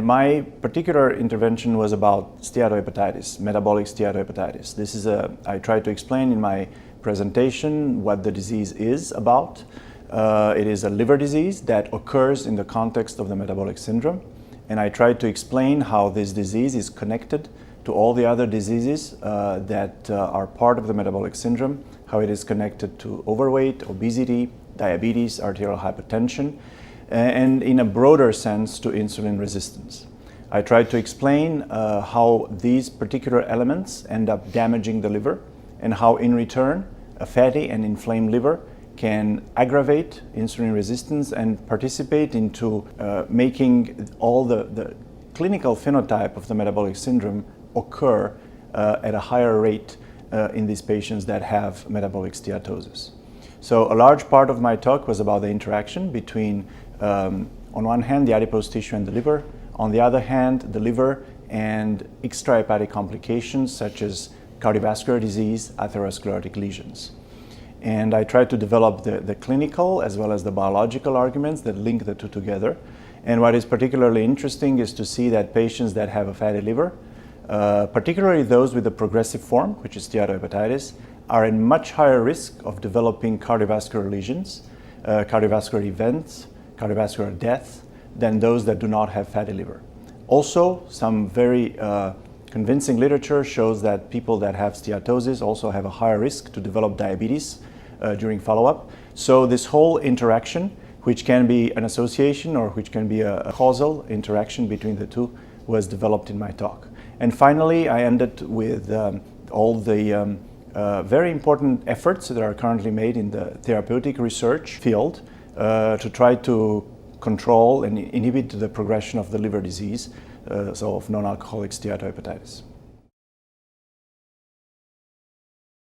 My particular intervention was about steatohepatitis, metabolic steatohepatitis. I tried to explain in my presentation what the disease is about. It is a liver disease that occurs in the context of the metabolic syndrome. And I tried to explain how this disease is connected to all the other diseases that are part of the metabolic syndrome, how it is connected to overweight, obesity, diabetes, arterial hypertension, and in a broader sense to insulin resistance. I tried to explain how these particular elements end up damaging the liver and how in return a fatty and inflamed liver can aggravate insulin resistance and participate into making all the clinical phenotype of the metabolic syndrome occur at a higher rate in these patients that have metabolic steatosis. So a large part of my talk was about the interaction between, on one hand, the adipose tissue and the liver, on the other hand, the liver and extrahepatic complications such as cardiovascular disease, atherosclerotic lesions. And I tried to develop the clinical as well as the biological arguments that link the two together. And what is particularly interesting is to see that patients that have a fatty liver, particularly those with the progressive form, which is steatohepatitis, are in much higher risk of developing cardiovascular lesions, cardiovascular events, cardiovascular death, than those that do not have fatty liver. Also, some very convincing literature shows that people that have steatosis also have a higher risk to develop diabetes during follow-up. So this whole interaction, which can be an association or which can be a causal interaction between the two, was developed in my talk. And finally, I ended with all the very important efforts that are currently made in the therapeutic research field to try to control and inhibit the progression of the liver disease, so of non-alcoholic steatohepatitis.